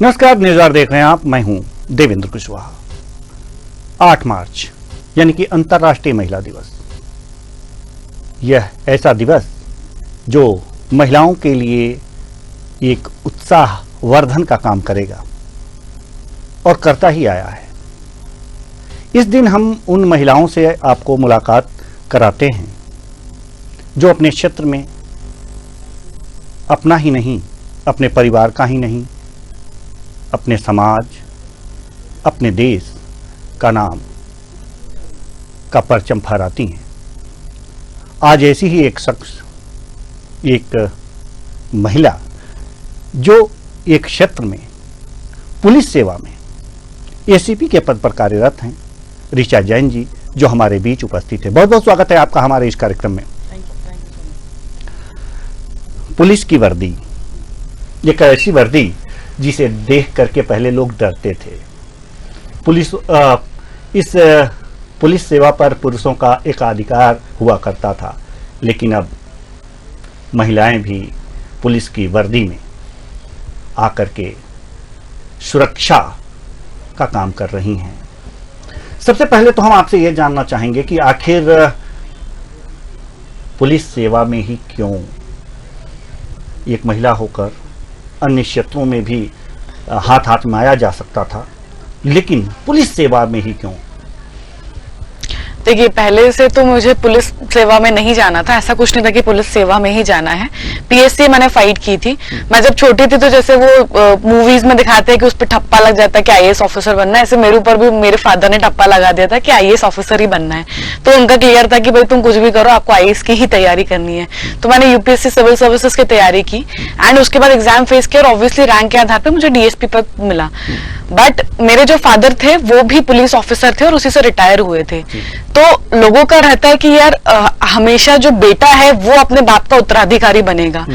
नमस्कार, न्यूज़ देख रहे हैं आप। मैं हूं देवेंद्र कुशवाहा। 8 मार्च यानी कि अंतर्राष्ट्रीय महिला दिवस। यह ऐसा दिवस जो महिलाओं के लिए एक उत्साह वर्धन का काम करेगा और करता ही आया है। इस दिन हम उन महिलाओं से आपको मुलाकात कराते हैं जो अपने क्षेत्र में अपना ही नहीं, अपने परिवार का ही नहीं, अपने समाज, अपने देश का नाम का परचम फहराती हैं। आज ऐसी ही एक शख्स, एक महिला जो एक क्षेत्र में पुलिस सेवा में एसीपी के पद पर कार्यरत हैं, ऋचा जैन जी, जो हमारे बीच उपस्थित है। बहुत बहुत स्वागत है आपका हमारे इस कार्यक्रम में। पुलिस की वर्दी एक ऐसी वर्दी जिसे देख करके पहले लोग डरते थे। इस पुलिस सेवा पर पुरुषों का एकाधिकार हुआ करता था, लेकिन अब महिलाएं भी पुलिस की वर्दी में आकर के सुरक्षा का काम कर रही हैं। सबसे पहले तो हम आपसे ये जानना चाहेंगे कि आखिर पुलिस सेवा में ही क्यों एक महिला होकर अन्य क्षेत्रों में भी हाथ आजमाया जा सकता था, लेकिन पुलिस सेवा में ही क्यों? देखिए, पहले से तो मुझे पुलिस सेवा में नहीं जाना था। ऐसा कुछ नहीं था कि पुलिस सेवा में ही जाना है। पीएससी मैंने फाइट की थी। मैं जब छोटी थी तो जैसे वो मूवीज में दिखाते हैं कि उस पर ठप्पा लग जाता है कि आईएएस ऑफिसर बनना है, ऐसे मेरे ऊपर भी मेरे फादर ने ठप्पा लगा दिया था कि आईएएस ऑफिसर ही बनना है। तो उनका क्लियर था कि भाई तुम कुछ भी करो, आपको आईएएस की ही तैयारी करनी है। तो मैंने यूपीएससी सिविल सर्विसेज की तैयारी की एंड उसके बाद एग्जाम फेस किया और ऑब्वियसली रैंक के आधार पर मुझे डीएसपी पद मिला। बट मेरे जो फादर थे वो भी पुलिस ऑफिसर थे और उसी से रिटायर हुए थे। तो लोगों का रहता है कि यार हमेशा जो बेटा है वो अपने बाप का उत्तराधिकारी बनेगा।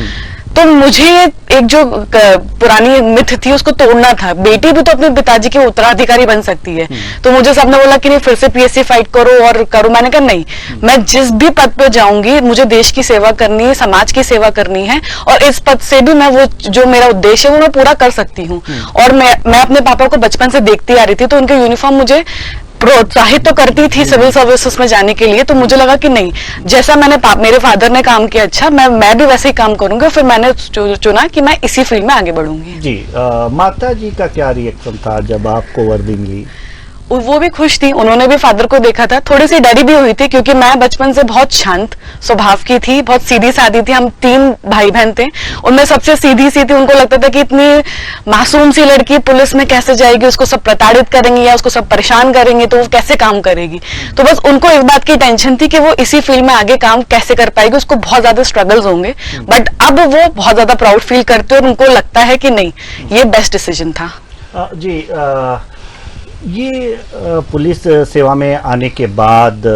तो मुझे एक जो पुरानी मिथ थी उसको तोड़ना था। बेटी भी तो अपने पिताजी की उत्तराधिकारी बन सकती है। तो मुझे सबने बोला कि नहीं, फिर से पीएससी फाइट करो और करो। मैंने कहा नहीं, मैं जिस भी पद पे जाऊंगी मुझे देश की सेवा करनी है, समाज की सेवा करनी है और इस पद से भी मैं वो जो मेरा उद्देश्य है वो मैं पूरा कर सकती हूँ। और मैं अपने पापा को बचपन से देखती आ रही थी, तो उनके यूनिफॉर्म मुझे प्रोत्साहित तो करती थी सिविल सर्विसेज में जाने के लिए। तो मुझे लगा कि नहीं, जैसा मेरे फादर ने काम किया, अच्छा मैं भी वैसे ही काम करूंगा। फिर मैंने चुना कि मैं इसी फील्ड में आगे बढ़ूंगी। जी, माता जी का क्या रिएक्शन था जब आपको वर्दी मिली? वो भी खुश थी, उन्होंने भी फादर को देखा था। थोड़ी सी डरी भी हुई थी क्योंकि मैं बचपन से बहुत शांत स्वभाव की थी, बहुत सीधी सादी थी। हम 3 भाई बहन थे, उनमें सबसे सीधी सी थी। उनको लगता था कि इतनी मासूम सी लड़की पुलिस में कैसे जाएगी, उसको सब प्रताड़ित करेंगे या उसको सब परेशान करेंगे तो वो कैसे काम करेगी। तो बस उनको इस बात की टेंशन थी कि वो इसी फील्ड में आगे काम कैसे कर पाएगी, उसको बहुत ज्यादा स्ट्रगल्स होंगे। बट अब वो बहुत ज्यादा प्राउड फील करते हैं और उनको लगता है कि नहीं, ये बेस्ट डिसीजन था। ये पुलिस सेवा में आने के बाद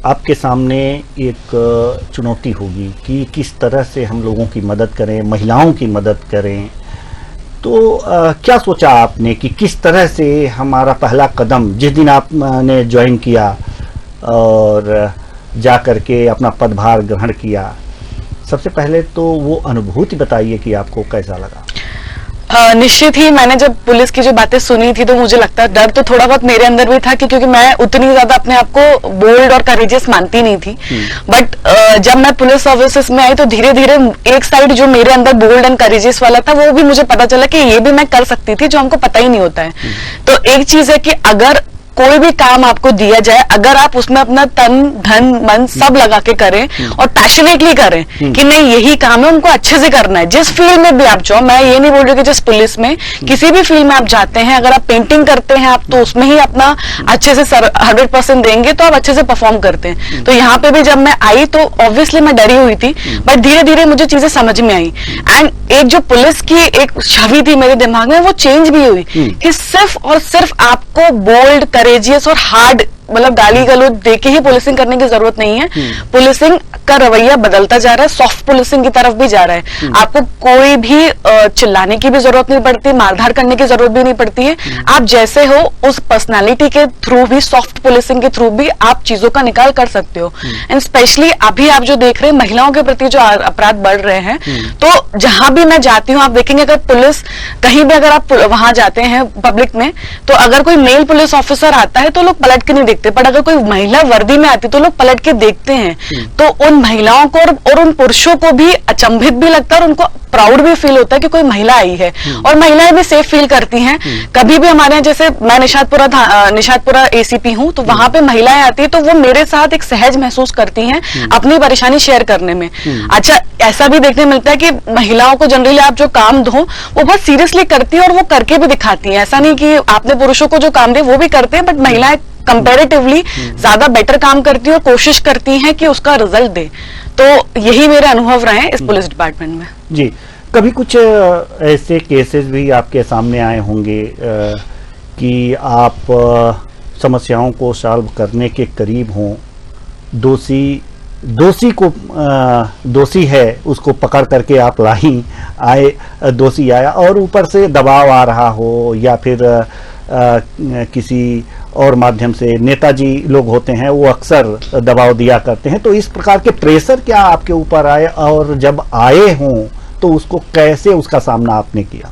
आपके सामने एक चुनौती होगी कि किस तरह से हम लोगों की मदद करें, महिलाओं की मदद करें। तो क्या सोचा आपने कि किस तरह से हमारा पहला कदम, जिस दिन आपने ज्वाइन किया और जा कर के अपना पदभार ग्रहण किया, सबसे पहले तो वो अनुभूति बताइए कि आपको कैसा लगा? निश्चित ही मैंने जब पुलिस की जो बातें सुनी थी तो मुझे लगता है डर तो थोड़ा बहुत मेरे अंदर भी था क्योंकि मैं उतनी ज्यादा अपने आप को बोल्ड और करेजियस मानती नहीं थी। बट जब मैं पुलिस सर्विसेज में आई तो धीरे धीरे एक साइड जो मेरे अंदर बोल्ड एंड करेजियस वाला था वो भी मुझे पता चला कि ये भी मैं कर सकती थी, जो हमको पता ही नहीं होता है। तो एक चीज है कि अगर कोई भी काम आपको दिया जाए, अगर आप उसमें अपना तन धन मन सब लगा के करें और पैशनेटली करें कि नहीं यही काम है, उनको अच्छे से करना है। जिस फील्ड में भी आप जाओ, मैं ये नहीं बोल रही कि जिस पुलिस में, किसी भी फील्ड में आप जाते हैं, अगर आप पेंटिंग करते हैं आप तो उसमें ही अपना अच्छे से 100% देंगे तो आप अच्छे से परफॉर्म करते हैं। तो यहाँ पे भी जब मैं आई तो ऑब्वियसली मैं डरी हुई थी, बट धीरे धीरे मुझे चीजें समझ में आई एंड एक जो पुलिस की एक छवि थी मेरे दिमाग में वो चेंज भी हुई कि सिर्फ और सिर्फ आपको बोल्ड, करेजियस और हार्ड मतलब गाली गलौज देके ही पुलिसिंग करने की जरूरत नहीं है। पुलिसिंग का रवैया बदलता जा रहा है, सॉफ्ट पुलिसिंग की तरफ भी जा रहा है। आपको कोई भी चिल्लाने की भी जरूरत नहीं पड़ती, मारधाड़ करने की जरूरत भी नहीं पड़ती है। आप जैसे हो उस पर्सनालिटी के थ्रू भी, सॉफ्ट पुलिसिंग के थ्रू भी आप चीजों का निकाल कर सकते हो। एंड स्पेशली अभी आप जो देख रहे हैं महिलाओं के प्रति जो अपराध बढ़ रहे हैं, तो जहां भी मैं जाती हूँ आप देखेंगे अगर पुलिस कहीं भी, अगर आप वहां जाते हैं पब्लिक में, तो अगर कोई मेल पुलिस ऑफिसर आता है तो लोग पलट के नहीं देखते, पर अगर कोई महिला वर्दी में आती है तो लोग पलट के देखते हैं। तो उन महिलाओं को और उन पुरुषों को भी अचंभित भी लगता है और उनको प्राउड भी फील होता है कि कोई महिला आई है, और महिलाएं भी सेफ फील करती हैं। कभी भी हमारे यहाँ, जैसे मैं निशातपुरा एसीपी हूँ, तो वहां पे महिलाएं आती है तो वो मेरे साथ एक सहज महसूस करती हैं अपनी परेशानी शेयर करने में। अच्छा, ऐसा भी देखने मिलता है कि महिलाओं को जनरली आप जो काम दो वो बहुत सीरियसली करती है और वो करके भी दिखाती हैं। ऐसा नहीं कि आपने पुरुषों को जो काम दिए वो भी करते हैं, बट महिलाएं कंपैरेटिवली ज्यादा बेटर काम करती है और कोशिश करती हैं कि उसका रिजल्ट दे। तो यही मेरे अनुभव रहे हैं इस पुलिस डिपार्टमेंट में। जी, कभी कुछ ऐसे केसेस भी आपके सामने आए होंगे कि आप समस्याओं को सॉल्व करने के करीब हों, दोषी है उसको पकड़ करके आप दोषी आया और ऊपर से दबाव आ रहा हो, या फिर किसी और माध्यम से, नेताजी लोग होते हैं वो अक्सर दबाव दिया करते हैं, तो इस प्रकार के प्रेशर क्या आपके ऊपर आए, और जब आए हों तो उसको कैसे, उसका सामना आपने किया?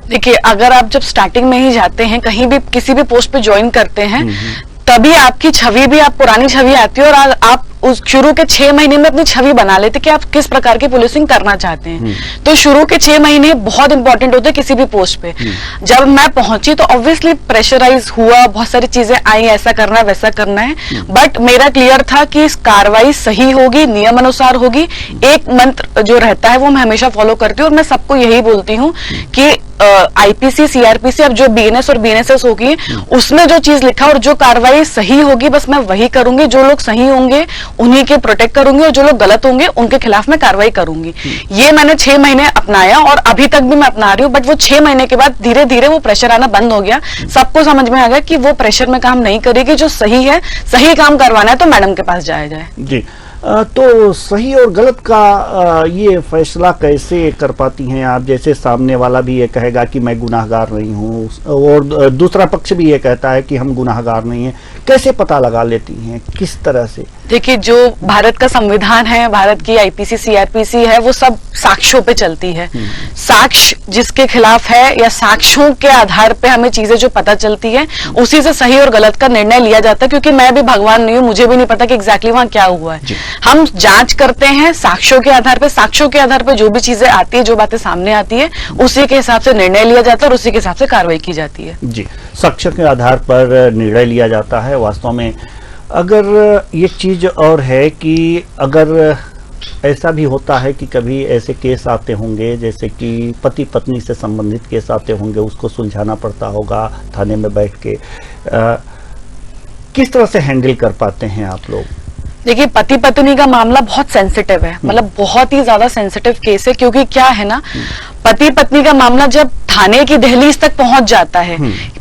देखिए, अगर आप जब स्टार्टिंग में ही जाते हैं, कहीं भी किसी भी पोस्ट पे ज्वाइन करते हैं, तभी आपकी छवि भी, आप पुरानी छवि आती है और आप उस शुरू के 6 महीने में अपनी छवि बना लेते कि आप किस प्रकार की पुलिसिंग करना चाहते हैं। तो शुरू के 6 महीने बहुत इंपॉर्टेंट होते हैं किसी भी पोस्ट पे। जब मैं पहुंची तो ऑब्वियसली प्रेशराइज हुआ, बहुत सारी चीजें आई, ऐसा करना है वैसा करना है, बट मेरा क्लियर था कि इस कार्रवाई सही होगी, नियम अनुसार होगी। एक मंत्र जो रहता है वो मैं हमेशा फॉलो करती हूँ और मैं सबको यही बोलती हूँ कि आईपीसी, सीआरपीसी, अब जो बीएनएस और बीएनएसएस होगी उसमें जो चीज लिखा और जो कार्रवाई सही होगी बस मैं वही करूंगी। जो लोग सही होंगे उन्हीं के प्रोटेक्ट करूंगी और जो लोग गलत होंगे उनके खिलाफ मैं कार्रवाई करूंगी। ये मैंने 6 महीने अपनाया और अभी तक भी मैं अपना रही हूँ, बट वो 6 महीने के बाद धीरे धीरे वो प्रेशर आना बंद हो गया। सबको समझ में आ गया कि वो प्रेशर में काम नहीं करेगी, जो सही है, सही काम करवाना है तो मैडम के पास जाया जाए। जी, तो सही और गलत का ये फैसला कैसे कर पाती हैं आप? जैसे सामने वाला भी ये कहेगा कि मैं गुनाहगार नहीं हूँ और दूसरा पक्ष भी ये कहता है कि हम गुनाहगार नहीं हैं, कैसे पता लगा लेती हैं, किस तरह से? देखिए, जो भारत का संविधान है, भारत की आईपीसी, सीआरपीसी है, वो सब साक्ष्यों पे चलती है। साक्ष्य जिसके खिलाफ है या साक्ष्यों के आधार पे हमें चीजें जो पता चलती है उसी से सही और गलत का निर्णय लिया जाता है। क्योंकि मैं भी भगवान नहीं हूँ, मुझे भी नहीं पता कि एग्जैक्टली वहां क्या हुआ है। हम जांच करते हैं साक्ष्यों के आधार पे, साक्ष्यों के आधार पे जो भी चीजें आती है, जो बातें सामने आती है, उसी के हिसाब से निर्णय लिया जाता है और उसी के हिसाब से कार्रवाई की जाती है। जी, साक्ष्य के आधार पर निर्णय लिया जाता है। वास्तव में अगर ये चीज और है कि अगर ऐसा भी होता है कि कभी ऐसे केस आते होंगे, जैसे कि पति पत्नी से संबंधित केस आते होंगे, उसको सुलझाना पड़ता होगा थाने में बैठ के, किस तरह से हैंडल कर पाते हैं आप लोग? देखिए, पति पत्नी का मामला बहुत सेंसिटिव है, मतलब बहुत ही ज्यादा सेंसिटिव केस है। क्योंकि क्या है ना, पति पत्नी का मामला जब थाने की दहलीज तक पहुंच जाता है,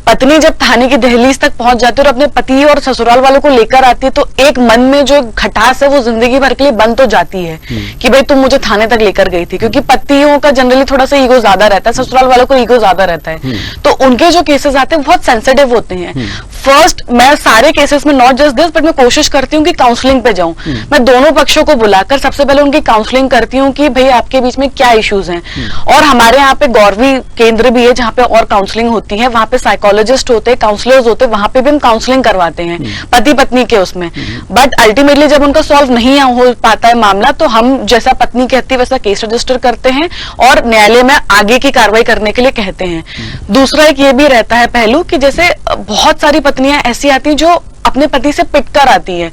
पत्नी जब थाने की दहलीज तक पहुंच जाती है और अपने पति और ससुराल वालों को लेकर आती है, तो एक मन में जो खटास है वो जिंदगी भर के लिए बंद तो जाती है कि भाई तुम मुझे थाने तक लेकर गई थी। क्योंकि पतियों का जनरली थोड़ा सा ईगो ज्यादा रहता है, ससुराल वालों को ईगो ज्यादा रहता है, तो उनके जो केसेस आते हैं बहुत सेंसिटिव होते हैं। फर्स्ट, मैं सारे केसेस में नॉट जस्ट दिस, बट मैं कोशिश करती हूँ कि काउंसलिंग पे जाऊं। मैं दोनों पक्षों को बुलाकर सबसे पहले उनकी काउंसलिंग करती हूँ कि भाई आपके बीच में क्या इश्यूज हैं। और हमारे यहाँ पे गौरवी केंद्र भी है जहाँ पे और काउंसलिंग होती है, वहां पे साइकोलॉजिस्ट होते हैं, काउंसलर्स होते हैं, वहां पे भी हम काउंसलिंग करवाते हैं पति पत्नी के उसमें। बट अल्टीमेटली जब उनका सॉल्व नहीं हो पाता है मामला, तो हम जैसा पत्नी कहती है वैसा केस रजिस्टर करते हैं और न्यायालय में आगे की कार्रवाई करने के लिए कहते हैं। दूसरा एक ये भी रहता है पहलू कि जैसे बहुत सारी पत्नियां ऐसी आती हैं जो अपने पति से पिट कर आती हैं।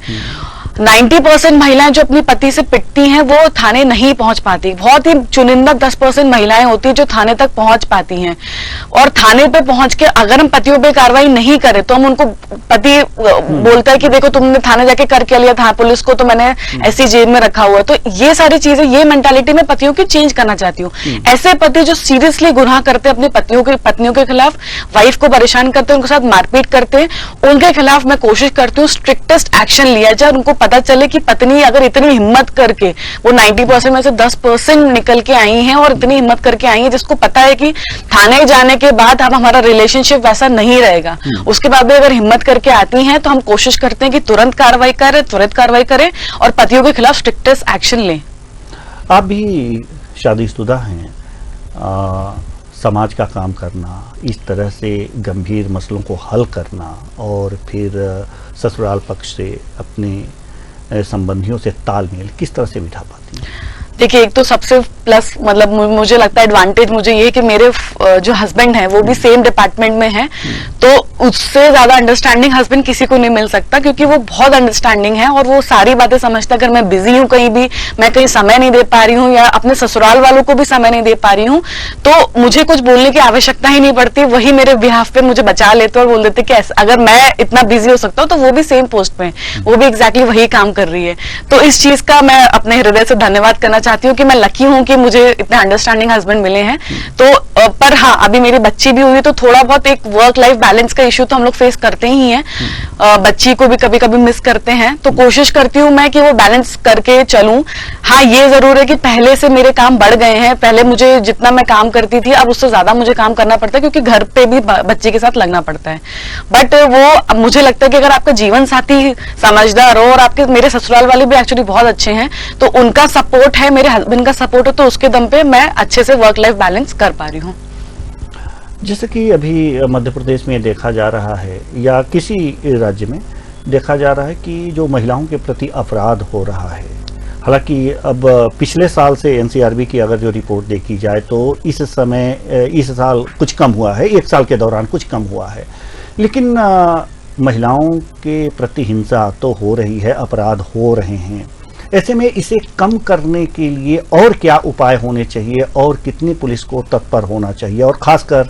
90% महिलाएं जो अपनी पति से पिटती हैं वो थाने नहीं पहुंच पाती। बहुत ही चुनिंदा 10% महिलाएं होती हैं जो थाने तक पहुंच पाती हैं। और थाने पे पहुंच के अगर हम पतियों पे कार्रवाई नहीं करें तो हम उनको, पति बोलता है कि देखो तुमने थाने जाके कर क्या लिया था, पुलिस को तो मैंने ऐसी जेल में रखा हुआ। तो ये सारी चीजें, ये मेंटालिटी में पतियों की चेंज करना चाहती हूँ। ऐसे पति जो सीरियसली गुनाह करते हैं अपने पत्नियों के खिलाफ, वाइफ को परेशान करते हैं, उनके साथ मारपीट करते हैं, उनके खिलाफ मैं कोशिश करती हूँ स्ट्रिक्टेस्ट एक्शन लिया जाए। उनको पता चले कि पत्नी अगर इतनी हिम्मत करके, वो 90% में से 10% निकल के आई हैं और इतनी हिम्मत करके आई है जिसको पता है कि थाने जाने के बाद अब हमारा रिलेशनशिप वैसा नहीं रहेगा, उसके बाद भी अगर हिम्मत करके आती हैं तो हम कोशिश करते हैं कि तुरंत कार्रवाई करें, त्वरित कार्रवाई करें और पतियों के खिलाफ स्ट्रिक्टेस्ट एक्शन लें। आप भी शादीशुदा हैं, समाज का काम करना, इस तरह से गंभीर मसलों को हल करना और फिर ससुराल पक्ष से अपने संबंधियों से तालमेल किस तरह से बिठा पाती हैं? देखिए, एक तो सबसे प्लस मतलब मुझे लगता है एडवांटेज मुझे ये कि मेरे जो हस्बैंड हैं वो भी सेम डिपार्टमेंट में हैं, तो उससे ज्यादा अंडरस्टैंडिंग हस्बैंड किसी को नहीं मिल सकता, क्योंकि वो बहुत अंडरस्टैंडिंग है और वो सारी बातें समझता। अगर मैं बिजी हूँ कहीं भी, मैं कहीं समय नहीं दे पा रही हूँ या अपने ससुराल वालों को भी समय नहीं दे पा रही हूँ, तो मुझे कुछ बोलने की आवश्यकता ही नहीं पड़ती। वही मेरे बिहाफ पे मुझे बचा लेते और बोल देते कि अगर मैं इतना बिजी हो सकता हूँ तो वो भी सेम पोस्ट पे, वो भी एग्जैक्टली वही काम कर रही है। तो इस चीज का मैं अपने हृदय से धन्यवाद करना चाहती हूँ कि मैं लकी हूँ कि मुझे इतने अंडरस्टैंडिंग हस्बैंड मिले हैं। तो पर हाँ, अभी मेरी बच्ची भी हुई तो थोड़ा बहुत एक वर्क लाइफ बैलेंस का इश्यू तो हम लोग फेस करते ही हैं। बच्ची को भी कभी कभी मिस करते हैं, तो कोशिश करती हूँ मैं कि वो बैलेंस करके चलूं। हाँ, ये जरूर है कि पहले से मेरे काम बढ़ गए हैं। पहले मुझे जितना मैं काम करती थी अब उससे ज्यादा मुझे काम करना पड़ता है, क्योंकि घर पे भी बच्चे के साथ लगना पड़ता है। बट वो मुझे लगता है कि अगर आपका जीवन साथी समझदार हो, और आपके मेरे ससुराल वाले भी एक्चुअली बहुत अच्छे हैं, तो उनका सपोर्ट है, मेरे हस्बैंड का सपोर्ट है, तो उसके दम पे मैं अच्छे से वर्क लाइफ बैलेंस कर पा रही हूँ। जैसे कि अभी मध्य प्रदेश में देखा जा रहा है या किसी राज्य में देखा जा रहा है कि जो महिलाओं के प्रति अपराध हो रहा है, हालांकि अब पिछले साल से एनसीआरबी की अगर जो रिपोर्ट देखी जाए तो इस साल कुछ कम हुआ है, एक साल के दौरान कुछ कम हुआ है, लेकिन महिलाओं के प्रति हिंसा तो हो रही है, अपराध हो रहे हैं। ऐसे में इसे कम करने के लिए और क्या उपाय होने चाहिए और कितनी पुलिस को तत्पर होना चाहिए, और खासकर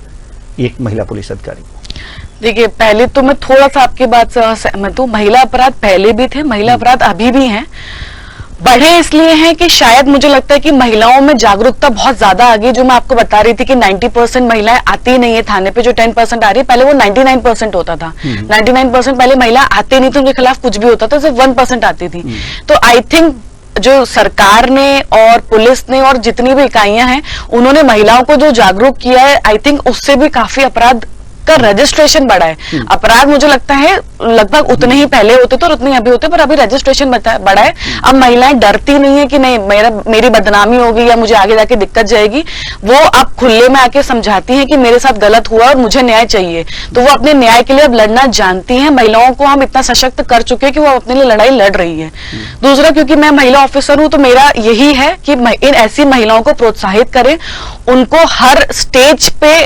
एक महिला पुलिस अधिकारी? देखिए, पहले तो मैं थोड़ा सा आपकी बात से सहमत हूँ। महिला अपराध पहले भी थे, महिला अपराध अभी भी हैं। बढ़े इसलिए हैं कि शायद मुझे लगता है कि महिलाओं में जागरूकता बहुत ज्यादा आ गई। जो मैं आपको बता रही थी कि 90% महिलाएं आती नहीं है थाने पे, जो 10% आ रही है, पहले वो 99% होता था। 99% पहले महिला आते नहीं थे, उनके खिलाफ कुछ भी होता था, सिर्फ 1% आती थी। तो आई थिंक जो सरकार ने और पुलिस ने और जितनी भी इकाइयां हैं, उन्होंने महिलाओं को जो जागरूक किया है, आई थिंक उससे भी काफी अपराध का रजिस्ट्रेशन बढ़ा है। अपराध मुझे लगता है लगभग उतने ही पहले होते थे और उतने ही अभी होते, पर अभी रजिस्ट्रेशन बढ़ा है। अब महिलाएं डरती नहीं है कि नहीं मेरी बदनामी होगी या मुझे आगे जाके दिक्कत जाएगी। वो अब खुले में आके समझाती हैं कि मेरे साथ गलत हुआ और मुझे न्याय चाहिए, तो वो अपने न्याय के लिए अब लड़ना जानती हैं। महिलाओं को हम इतना सशक्त कर चुके हैं कि वो अपने लिए लड़ाई लड़ रही है। दूसरा, क्योंकि मैं महिला ऑफिसर हूं, तो मेरा यही है कि इन ऐसी महिलाओं को प्रोत्साहित करें, उनको हर स्टेज पे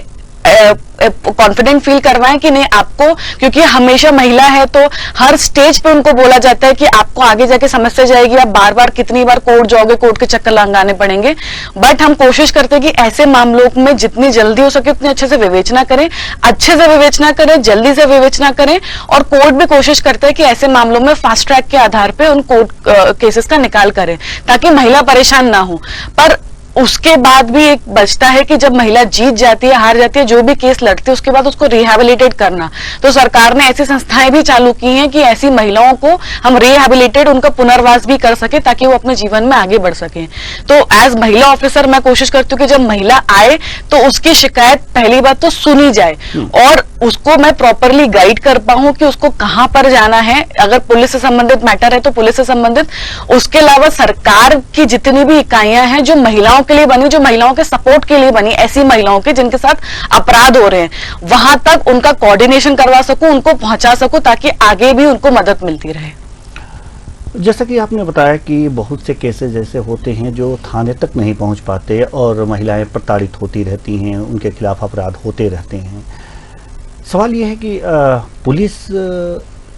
कॉन्फिडेंट फील करवाएं कि नहीं आपको, क्योंकि हमेशा महिला है तो हर स्टेज पे उनको बोला जाता है कि आपको आगे जाके समस्या जाएगी, आप बार बार कितनी बार कोर्ट जाओगे, कोर्ट के चक्कर लगाने पड़ेंगे। बट हम कोशिश करते हैं कि ऐसे मामलों में जितनी जल्दी हो सके उतनी अच्छे से विवेचना करें, जल्दी से विवेचना करें, और कोर्ट भी कोशिश करता है कि ऐसे मामलों में फास्ट ट्रैक के आधार पर उन कोर्ट केसेस का निकाल करें, ताकि महिला परेशान ना हो। पर उसके बाद भी एक बचता है कि जब महिला जीत जाती है, हार जाती है, जो भी केस लड़ती है, उसके बाद उसको रिहैबिलिटेट करना। तो सरकार ने ऐसी संस्थाएं भी चालू की हैं कि ऐसी महिलाओं को हम रिहैबिलिटेट, उनका पुनर्वास भी कर सके, ताकि वो अपने जीवन में आगे बढ़ सके। तो एज महिला ऑफिसर मैं कोशिश करती हूँ कि जब महिला आए तो उसकी शिकायत पहली बात तो सुनी जाए और उसको मैं प्रॉपरली गाइड कर पाऊं कि उसको कहां पर जाना है। अगर पुलिस से संबंधित मैटर है तो पुलिस से संबंधित, उसके अलावा सरकार की जितनी भी इकाइयां हैं जो महिलाओं के लिए बनी, जो महिलाओं के सपोर्ट के लिए बनी, ऐसी महिलाओं के जिनके साथ अपराध हो रहे हैं, वहां तक उनका कोऑर्डिनेशन करवा सकूं, उनको पहुंचा सकूं, ताकि आगे भी उनको मदद मिलती रहे। जैसा कि आपने बताया कि बहुत से केसेस ऐसे होते हैं जो थाने तक नहीं पहुंच पाते और महिलाएं प्रताड़ित होती रहती हैं, उनके खिलाफ अपराध होते रहते हैं। सवाल यह है कि पुलिस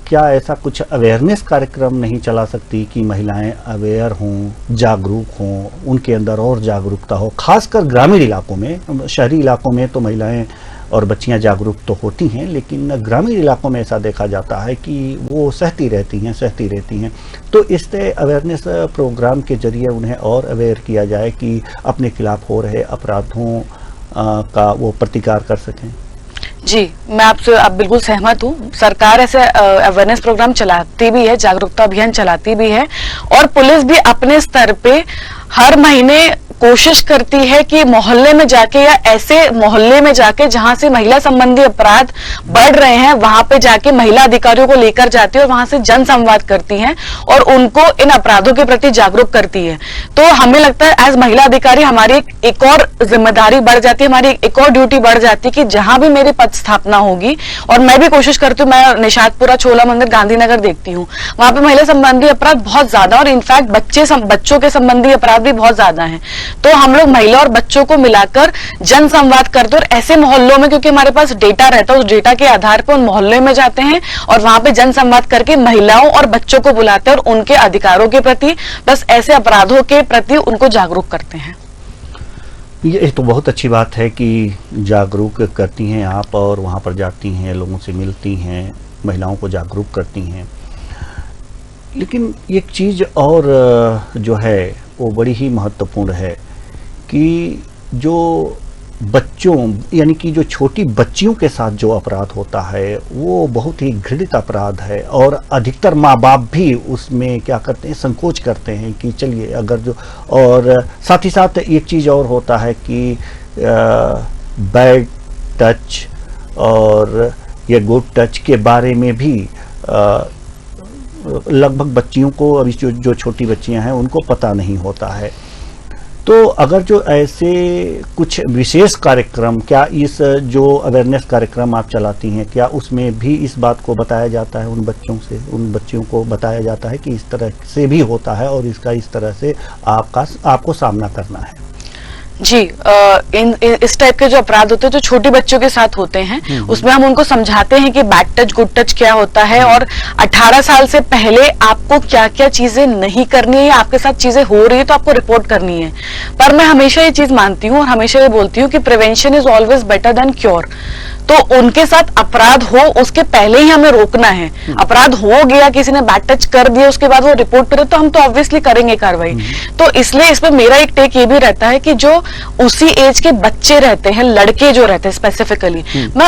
क्या ऐसा कुछ अवेयरनेस कार्यक्रम नहीं चला सकती कि महिलाएं अवेयर हों, जागरूक हों, उनके अंदर और जागरूकता हो, खासकर ग्रामीण इलाकों में। शहरी इलाकों में तो महिलाएं और बच्चियां जागरूक तो होती हैं, लेकिन ग्रामीण इलाकों में ऐसा देखा जाता है कि वो सहती रहती हैं। तो इस अवेयरनेस प्रोग्राम के जरिए उन्हें और अवेयर किया जाए कि अपने खिलाफ हो रहे अपराधों का वो प्रतिकार कर सकें। जी, मैं आपसे अब बिल्कुल सहमत हूँ। सरकार ऐसे अवेयरनेस प्रोग्राम चलाती भी है, जागरूकता अभियान चलाती भी है, और पुलिस भी अपने स्तर पे हर महीने कोशिश करती है कि मोहल्ले में जाके या ऐसे मोहल्ले में जाके जहां से महिला संबंधी अपराध बढ़ रहे हैं, वहां पे जाके महिला अधिकारियों को लेकर जाती है और वहां से जन संवाद करती हैं और उनको इन अपराधों के प्रति जागरूक करती है। तो हमें लगता है एज महिला अधिकारी हमारी एक और जिम्मेदारी बढ़ जाती है, हमारी एक और ड्यूटी बढ़ जाती है कि जहां भी मेरी पद स्थापना होगी, और मैं भी कोशिश करती हूँ, मैं निशातपुरा, छोला मंदिर, गांधीनगर देखती हूँ, वहां पे महिला संबंधी अपराध बहुत ज्यादा और इनफैक्ट बच्चों के संबंधी अपराध भी बहुत ज्यादा हैं। तो हम लोग महिला और बच्चों को मिलाकर जन संवाद करते हैं और ऐसे मोहल्लों में, क्योंकि हमारे पास डेटा रहता है, उस डेटा के आधार पर उन मोहल्लों में जाते हैं और वहां पे जन संवाद करके महिलाओं और बच्चों को बुलाते हैं और उनके अधिकारों के प्रति, बस ऐसे अपराधों के प्रति उनको जागरूक करते हैं। ये तो बहुत अच्छी बात है कि जागरूक करती हैं आप, और वहाँ पर जाती हैं, लोगों से मिलती हैं, महिलाओं को जागरूक करती हैं। लेकिन एक चीज़ और जो है वो बड़ी ही महत्वपूर्ण है कि जो बच्चों, यानी कि जो छोटी बच्चियों के साथ जो अपराध होता है वो बहुत ही घृणित अपराध है, और अधिकतर माँ बाप भी उसमें क्या करते हैं, संकोच करते हैं कि चलिए अगर जो, और साथ ही साथ एक चीज़ और होता है कि बैड टच और ये गुड टच के बारे में भी लगभग बच्चियों को, अभी जो छोटी बच्चियां हैं उनको पता नहीं होता है। तो अगर जो ऐसे कुछ विशेष कार्यक्रम, क्या इस जो अवेयरनेस कार्यक्रम आप चलाती हैं, क्या उसमें भी इस बात को बताया जाता है, उन बच्चियों को बताया जाता है कि इस तरह से भी होता है और इसका इस तरह से आपको सामना करना है? जी, इस टाइप के जो अपराध होते हैं जो छोटी बच्चों के साथ होते हैं, उसमें हम उनको समझाते हैं कि बैड टच गुड टच क्या होता है, और 18 साल से पहले आपको क्या क्या चीजें नहीं करनी है, आपके साथ चीजें हो रही है तो आपको रिपोर्ट करनी है। पर मैं हमेशा ये चीज मानती हूँ और हमेशा ये बोलती हूँ कि prevention is always better than cure. तो उनके साथ अपराध हो उसके पहले ही हमें रोकना है। अपराध हो गया, किसी ने बैड टच कर दिया, उसके बाद वो रिपोर्ट करे तो हम तो ऑब्वियसली करेंगे कार्रवाई। तो इसलिए इस पर मेरा एक टेक ये भी रहता है कि जो उसी एज के बच्चे रहते हैं, लड़के जो रहते हैं स्पेसिफिकली, मैं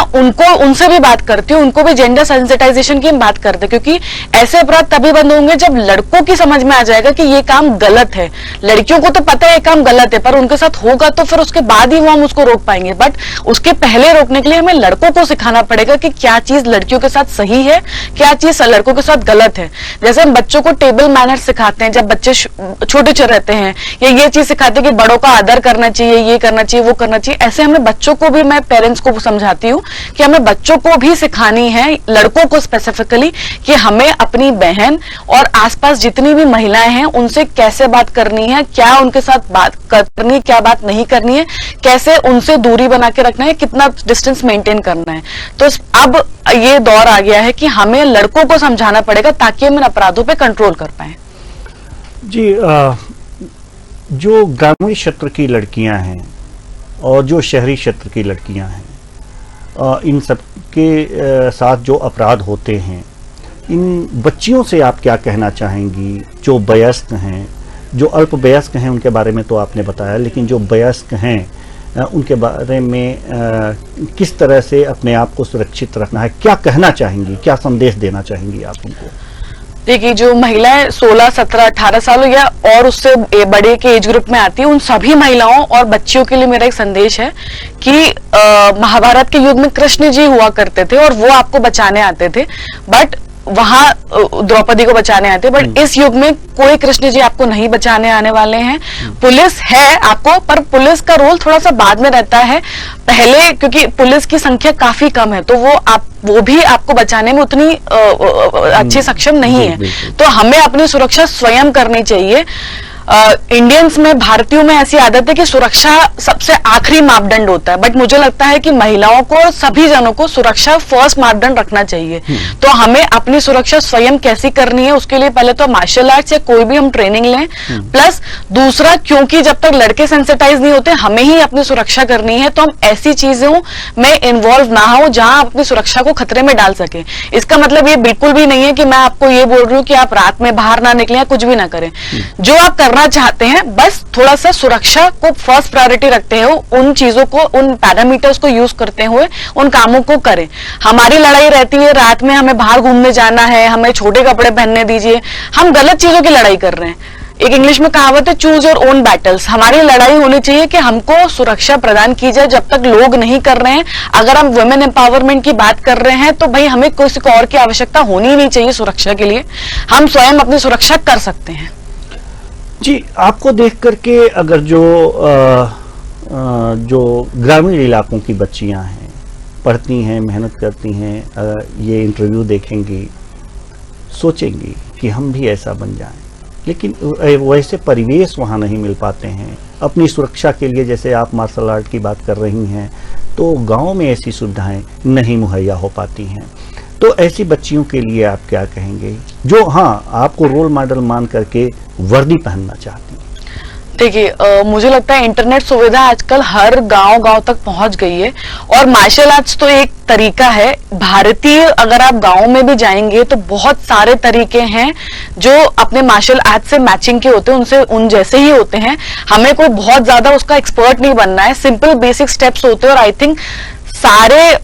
उनसे भी बात करती हूँ, उनको भी जेंडर सेंसिटाइजेशन की बात करते हैं, क्योंकि ऐसे अपराध तभी बंद होंगे जब लड़कों की समझ में आ जाएगा कि ये काम गलत है। लड़कियों को तो पता है ये काम गलत है, पर उनके साथ होगा तो फिर उसके बाद ही वो हम उसको रोक पाएंगे। बट उसके पहले रोकने के लिए हमें लड़कों को सिखाना पड़ेगा कि क्या चीज लड़कियों के साथ सही है, क्या चीज लड़कों के साथ गलत है। जैसे हम बच्चों को टेबल मैनर्स सिखाते हैं जब बच्चे छोटे रहते हैं, या ये चीज सिखाते हैं कि बड़ों का आदर करना चाहिए, ये करना चाहिए, वो करना चाहिए, ऐसे हमें बच्चों को भी, मैं पेरेंट्स को समझाती हूँ कि हमें बच्चों को भी सिखानी है, लड़कों को स्पेसिफिकली, कि हमें अपनी बहन और आसपास जितनी भी महिलाएं हैं उनसे कैसे बात करनी है, क्या उनके साथ बात करनी है, क्या बात नहीं करनी है, कैसे उनसे दूरी बना के रखना है, कितना डिस्टेंस मेंटेन करना है। तो अब ये दौर आ गया है कि हमें लड़कों को समझाना पड़ेगा ताकि हम इन अपराधों पे कंट्रोल कर पाए। जी, जो ग्रामीण क्षेत्र की लड़कियां हैं और जो शहरी क्षेत्र की लड़कियां हैं, इन सब के साथ जो अपराध होते हैं, इन बच्चियों से आप क्या कहना चाहेंगी? जो वयस्क हैं, जो अल्प वयस्क हैं, उनके बारे में तो आपने बताया, लेकिन जो वयस्क हैं उनके बारे में किस तरह से अपने आप को सुरक्षित रखना है, क्या कहना चाहेंगी, क्या संदेश देना चाहेंगी आप उनको? देखिए, जो महिलाएं 16, 17, 18 साल या और उससे बड़े के एज ग्रुप में आती है, उन सभी महिलाओं और बच्चियों के लिए मेरा एक संदेश है कि महाभारत के युग में कृष्ण जी हुआ करते थे और वो आपको बचाने आते थे, बट वहां द्रौपदी को बचाने आते, बट इस युग में कोई कृष्ण जी आपको नहीं बचाने आने वाले हैं। पुलिस है आपको, पर पुलिस का रोल थोड़ा सा बाद में रहता है, पहले क्योंकि पुलिस की संख्या काफी कम है, तो वो भी आपको बचाने में उतनी अच्छी सक्षम नहीं है। तो हमें अपनी सुरक्षा स्वयं करनी चाहिए। इंडियंस में, भारतीयों में ऐसी आदत है कि सुरक्षा सबसे आखिरी मापदंड होता है, बट मुझे लगता है कि महिलाओं को और सभी जनों को सुरक्षा फर्स्ट मापदंड रखना चाहिए। तो हमें अपनी सुरक्षा स्वयं कैसी करनी है, उसके लिए पहले तो मार्शल आर्ट्स या कोई भी हम ट्रेनिंग लें, प्लस दूसरा, क्योंकि जब तक लड़के सेंसिटाइज नहीं होते, हमें ही अपनी सुरक्षा करनी है, तो हम ऐसी चीजों में इन्वॉल्व ना हो जहां आप अपनी सुरक्षा को खतरे में डाल सके। इसका मतलब ये बिल्कुल भी नहीं है कि मैं आपको ये बोल रही हूँ कि आप रात में बाहर ना निकलें या कुछ भी ना करें। जो आप करना चाहते हैं, बस थोड़ा सा सुरक्षा को फर्स्ट प्रायोरिटी रखते हो, उन चीजों को, उन पैरामीटर्स को यूज करते हुए उन कामों को करें। हमारी लड़ाई रहती है रात में हमें बाहर घूमने जाना है, हमें छोटे कपड़े पहनने दीजिए, हम गलत चीजों की लड़ाई कर रहे हैं। एक इंग्लिश में कहावत है, चूज योर ओन बैटल्स। हमारी लड़ाई होनी चाहिए कि हमको सुरक्षा प्रदान की जाए जब तक लोग नहीं कर रहे हैं। अगर हम वुमेन एम्पावरमेंट की बात कर रहे हैं तो भाई हमें किसी को और की आवश्यकता होनी ही नहीं चाहिए सुरक्षा के लिए, हम स्वयं अपनी सुरक्षा कर सकते हैं। जी, आपको देख करके अगर जो ग्रामीण इलाकों की बच्चियां हैं, पढ़ती हैं, मेहनत करती हैं, ये इंटरव्यू देखेंगी, सोचेंगी कि हम भी ऐसा बन जाएं, लेकिन वैसे परिवेश वहाँ नहीं मिल पाते हैं अपनी सुरक्षा के लिए। जैसे आप मार्शल आर्ट की बात कर रही हैं, तो गांव में ऐसी सुविधाएं नहीं मुहैया हो पाती हैं। तो ऐसी बच्चियों के लिए आप क्या कहेंगे जो आपको रोल मॉडल मान करके वर्दी पहनना चाहती हैं? देखिए, मुझे लगता है इंटरनेट सुविधा आजकल हर गांव तक पहुंच गई है, और मार्शल आर्ट्स तो एक तरीका है। भारतीय, अगर आप गांव में भी जाएंगे तो बहुत सारे तरीके हैं जो अपने मार्शल आर्ट से मैचिंग के होते हैं, उनसे उन जैसे ही होते हैं। हमें कोई बहुत ज्यादा उसका एक्सपर्ट नहीं बनना है, सिंपल बेसिक स्टेप्स होते हैं। और आई थिंक सारे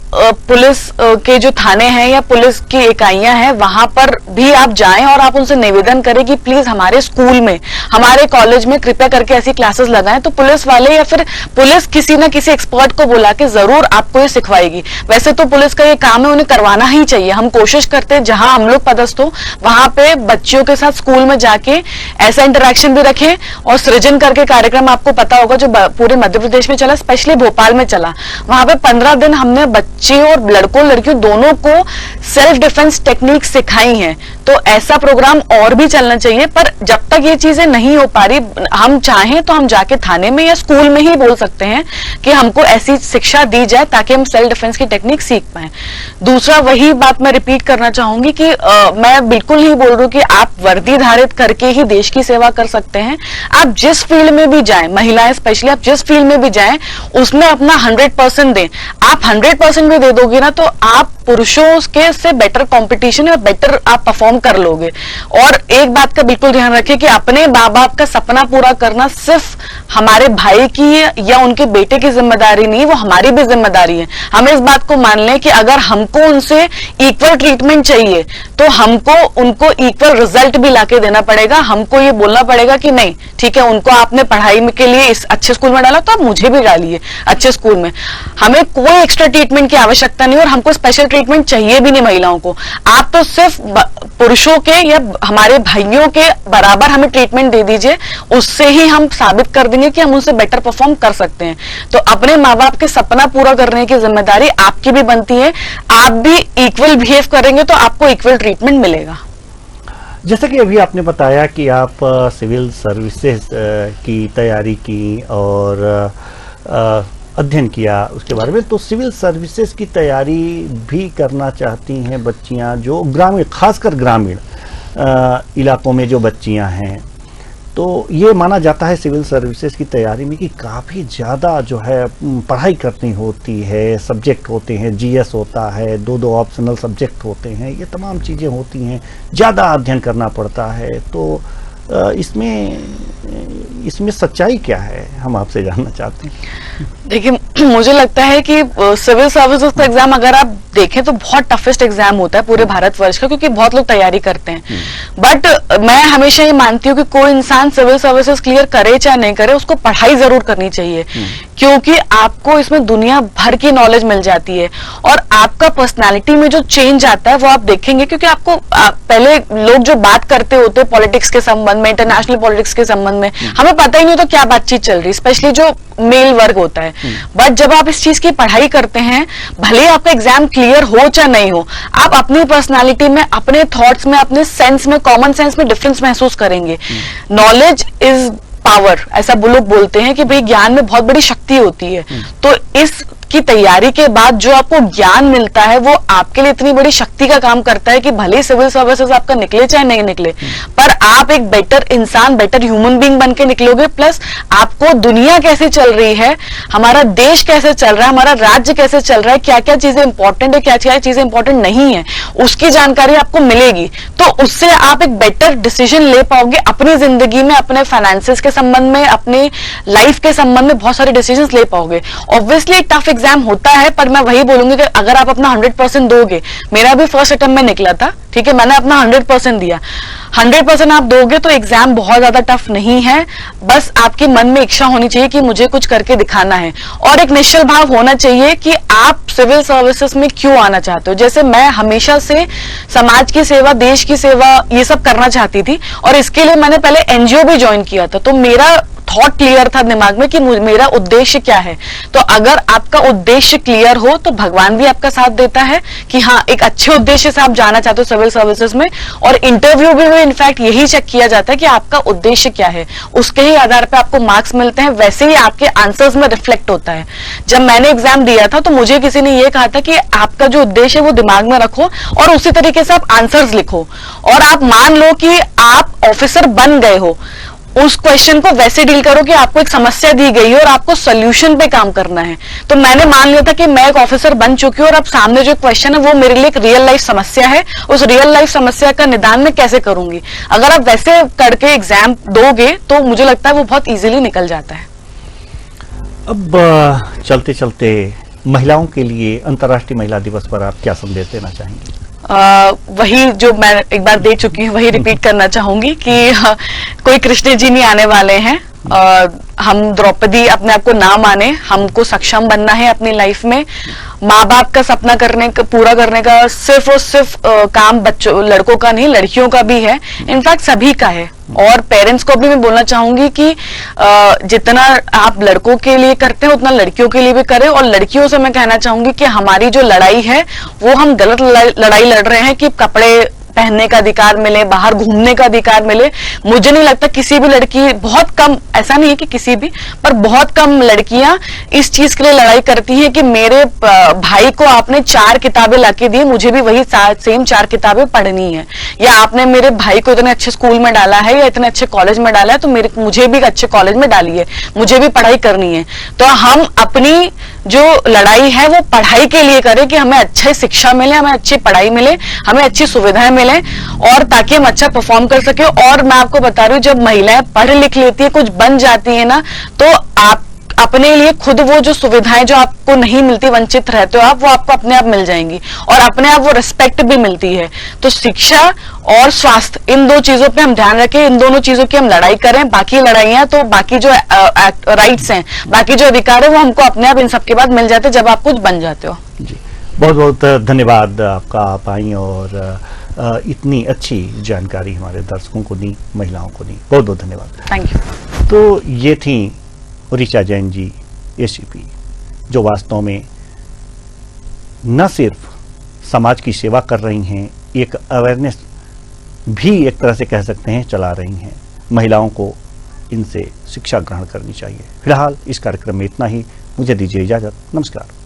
पुलिस के जो थाने हैं या पुलिस की इकाइयां हैं, वहां पर भी आप जाएं और आप उनसे निवेदन करें कि प्लीज हमारे स्कूल में, हमारे कॉलेज में कृपया करके ऐसी क्लासेस लगाएं। तो पुलिस वाले या फिर पुलिस किसी ना किसी एक्सपर्ट को बुला के जरूर आपको ये सिखवाएगी। वैसे तो पुलिस का ये काम है, उन्हें करवाना ही चाहिए। हम कोशिश करते हैं जहां हम लोग पदस्थ हो वहां पे बच्चियों के साथ स्कूल में जाके ऐसा इंटरेक्शन भी रखें। और सृजन करके कार्यक्रम आपको पता होगा जो पूरे मध्य प्रदेश में चला, स्पेशली भोपाल में चला, वहां पे 15 दिन हमने बच्चे और लड़कों लड़कियों दोनों को सेल्फ डिफेंस टेक्निक सिखाई हैं। तो ऐसा प्रोग्राम और भी चलना चाहिए। पर जब तक ये चीजें नहीं हो पा रही, हम चाहें तो हम जाके थाने में या स्कूल में ही बोल सकते हैं कि हमको ऐसी शिक्षा दी जाए ताकि हम सेल्फ डिफेंस की टेक्निक सीख पाए। दूसरा, वही बात मैं रिपीट करना चाहूंगी कि मैं बिल्कुल नहीं बोल रही हूँ कि आप वर्दी धारित करके ही देश की सेवा कर सकते हैं। आप जिस फील्ड में भी जाएं, महिलाएं स्पेशली, आप जिस फील्ड में भी जाएं उसमें अपना 100% दें। आप 100% भी दे दोगे ना, तो आप पुरुषों के से बेटर कंपटीशन और बेटर आप परफॉर्म कर लोगे। और एक बात का बिल्कुल ध्यान रखें कि अपने माँ बाप का सपना पूरा करना सिर्फ हमारे भाई की या उनके बेटे की जिम्मेदारी नहीं, वो हमारी भी जिम्मेदारी है। हमें इस बात को मान लें कि अगर हमको उनसे इक्वल ट्रीटमेंट चाहिए तो हमको उनको इक्वल रिजल्ट भी लाके देना पड़ेगा। हमको ये बोलना पड़ेगा कि नहीं ठीक है, उनको आपने पढ़ाई के लिए इस अच्छे स्कूल में डाला तो आप मुझे भी डालिए अच्छे स्कूल में। हमें कोई एक्स्ट्रा ट्रीटमेंट की आवश्यकता नहीं और हमको स्पेशल ट्रीटमेंट चाहिए भी नहीं महिलाओं को। आप तो सिर्फ पुरुषों के या हमारे भाइयों के बराबर हमें ट्रीटमेंट दे दीजिए, उससे ही हम साबित कर देंगे कि हम उनसे बेटर परफॉर्म कर सकते हैं। तो अपने माँ बाप के सपना पूरा करने की जिम्मेदारी आपकी भी बनती है। आप भी इक्वल बिहेव करेंगे तो आपको इक्वल ट्रीटमेंट मिलेगा। जैसा कि अभी आपने बताया कि आप सिविल सर्विसेज की तैयारी की और अध्ययन किया उसके बारे में, तो सिविल सर्विसेज की तैयारी भी करना चाहती हैं बच्चियां जो ग्रामीण, खासकर ग्रामीण इलाकों में जो बच्चियां हैं, तो ये माना जाता है सिविल सर्विसेज की तैयारी में कि काफ़ी ज़्यादा जो है पढ़ाई करनी होती है, सब्जेक्ट होते हैं, जीएस होता है, दो ऑप्शनल सब्जेक्ट होते हैं, ये तमाम चीज़ें होती हैं, ज़्यादा अध्ययन करना पड़ता है। तो इसमें सच्चाई क्या है, हम आपसे जानना चाहते हैं। देखिए, मुझे लगता है कि सिविल सर्विसेज का एग्जाम अगर आप देखें तो बहुत टफेस्ट एग्जाम होता है पूरे भारतवर्ष का, क्योंकि बहुत लोग तैयारी करते हैं। बट मैं हमेशा ये मानती हूँ कि कोई इंसान सिविल सर्विसेज क्लियर करे चाहे नहीं करे, उसको पढ़ाई जरूर करनी चाहिए, क्योंकि आपको इसमें दुनिया भर की नॉलेज मिल जाती है और आपका पर्सनालिटी में जो चेंज आता है वो आप देखेंगे। क्योंकि आपको पहले लोग जो बात करते होते पॉलिटिक्स के संबंध संबंध में, इंटरनेशनल पॉलिटिक्स के संबंध में हमें पता ही नहीं होता क्या बातचीत चल रही, स्पेशली जो मेल वर्ग होता है। बट जब आप इस चीज की पढ़ाई करते हैं, भले ही आपका एग्जाम क्लियर हो चाहे नहीं हो, आप अपनी पर्सनालिटी में, अपने थॉट्स में, अपने सेंस में, कॉमन सेंस में डिफरेंस महसूस करेंगे। नॉलेज इज पावर, ऐसा लोग बोलते हैं कि भाई ज्ञान में बहुत बड़ी शक्ति होती है। तो इस की तैयारी के बाद जो आपको ज्ञान मिलता है वो आपके लिए इतनी बड़ी शक्ति का काम करता है कि भले ही सिविल सर्विसेज आपका निकले चाहे नहीं निकले, पर आप एक बेटर इंसान, बेटर ह्यूमन बीइंग बन के निकलोगे। प्लस आपको दुनिया कैसे चल रही है, हमारा देश कैसे चल रहा है, हमारा राज्य कैसे चल रहा है, क्या क्या चीजें इंपॉर्टेंट है, क्या क्या चीजें इंपॉर्टेंट नहीं है, उसकी जानकारी आपको मिलेगी। तो उससे आप एक बेटर डिसीजन ले पाओगे अपनी जिंदगी में, अपने फाइनेंसेस के संबंध में, अपने लाइफ के संबंध में बहुत सारे डिसीजन ले पाओगे। ऑब्वियसली टफ एग्जाम होता है, पर मैं वही बोलूंगी कि अगर आप अपना 100% दोगे, मेरा भी फर्स्ट अटेम्प्ट में निकला था, ठीक है, मैंने अपना 100% दिया, 100% आप दोगे तो एग्जाम बहुत ज्यादा टफ नहीं है। बस आपके मन में इच्छा होनी चाहिए कि मुझे कुछ करके दिखाना है, और एक निश्चल भाव होना चाहिए कि आप सिविल सर्विसेज में क्यों आना चाहते हो। जैसे मैं हमेशा से समाज की सेवा, देश की सेवा, ये सब करना चाहती थी, और इसके लिए मैंने पहले एनजीओ भी ज्वाइन किया था। तो मेरा थॉट क्लियर था दिमाग में कि मेरा उद्देश्य क्या है। तो अगर आपका उद्देश्य क्लियर हो तो भगवान भी आपका साथ देता है कि हाँ, एक अच्छे उद्देश्य से आप जाना चाहते हो सिविल सर्विसेज में। और इंटरव्यू भी में इनफैक्ट यही चेक किया जाता है कि आपका उद्देश्य क्या है, उसके ही आधार पर आपको मार्क्स मिलते हैं, वैसे ही आपके आंसर्स में रिफ्लेक्ट होता है। जब मैंने एग्जाम दिया था तो मुझे किसी ने ये कहा था कि आपका जो उद्देश्य है वो दिमाग में रखो और उसी तरीके से आप आंसर्स लिखो, और आप मान लो कि आप ऑफिसर बन गए हो, उस क्वेश्चन को वैसे डील करो कि आपको एक समस्या दी गई है और आपको सोल्यूशन पे काम करना है। तो मैंने मान लिया था कि मैं एक ऑफिसर बन चुकी हूँ और अब सामने जो क्वेश्चन है वो मेरे लिए एक रियल लाइफ समस्या है, उस रियल लाइफ समस्या का निदान मैं कैसे करूंगी। अगर आप वैसे करके एग्जाम दोगे तो मुझे लगता है वो बहुत इजीली निकल जाता है। अब चलते चलते महिलाओं के लिए अंतर्राष्ट्रीय महिला दिवस पर आप क्या संदेश देना चाहेंगे? वही जो मैं एक बार दे चुकी हूँ वही रिपीट करना चाहूंगी कि कोई कृष्ण जी नहीं आने वाले हैं। हम द्रौपदी अपने आप को ना माने, हमको सक्षम बनना है अपनी लाइफ में। माँ बाप का सपना पूरा करने का सिर्फ और सिर्फ काम बच्चों, लड़कों का नहीं, लड़कियों का भी है, इनफैक्ट सभी का है। और पेरेंट्स को भी मैं बोलना चाहूंगी कि जितना आप लड़कों के लिए करते हैं उतना लड़कियों के लिए भी करें। और लड़कियों से मैं कहना चाहूंगी कि हमारी जो लड़ाई है वो हम गलत लड़ाई लड़ रहे हैं कि कपड़े पहनने का अधिकार मिले, बाहर घूमने का अधिकार मिले। मुझे नहीं लगता किसी भी लड़की, बहुत कम, ऐसा नहीं है कि किसी भी, पर बहुत कम लड़कियां इस चीज के लिए लड़ाई करती हैं कि मेरे भाई को आपने 4 किताबें लाके दी, मुझे भी वही सेम 4 किताबें पढ़नी है, या आपने मेरे भाई को इतने अच्छे स्कूल में डाला है या इतने अच्छे कॉलेज में डाला है तो मुझे भी अच्छे कॉलेज में डालिए, मुझे भी पढ़ाई करनी है। तो हम अपनी जो लड़ाई है वो पढ़ाई के लिए करें कि हमें अच्छी शिक्षा मिले, हमें अच्छी पढ़ाई मिले, हमें अच्छी सुविधाएं मिले, और ताकि हम अच्छा परफॉर्म कर सके। और मैं आपको बता रही हूँ, जब महिलाएं पढ़ लिख लेती है, कुछ बन जाती है ना, तो आप अपने लिए खुद वो जो सुविधाएं जो आपको नहीं मिलती, वंचित रहते हो आप, वो आपको अपने आप मिल जाएंगी और अपने आप वो रिस्पेक्ट भी मिलती है। तो शिक्षा और स्वास्थ्य, इन 2 चीजों पे हम ध्यान रखें, इन दोनों चीजों की हम लड़ाई करें। बाकी लड़ाइयां तो, बाकी जो राइट्स हैं, बाकी जो अधिकार है वो हमको अपने आप इन सब के बाद मिल जाते जब आप कुछ बन जाते हो। जी, बहुत बहुत धन्यवाद आपका, आप आई और इतनी अच्छी जानकारी हमारे दर्शकों को दी, महिलाओं को दी। बहुत बहुत धन्यवाद। Thank you. तो ये थी ऋचा जैन जी, एसीपी, जो वास्तव में न सिर्फ समाज की सेवा कर रही हैं, एक अवेयरनेस भी एक तरह से कह सकते हैं चला रही हैं। महिलाओं को इनसे शिक्षा ग्रहण करनी चाहिए। फिलहाल इस कार्यक्रम में इतना ही, मुझे दीजिए इजाजत। नमस्कार।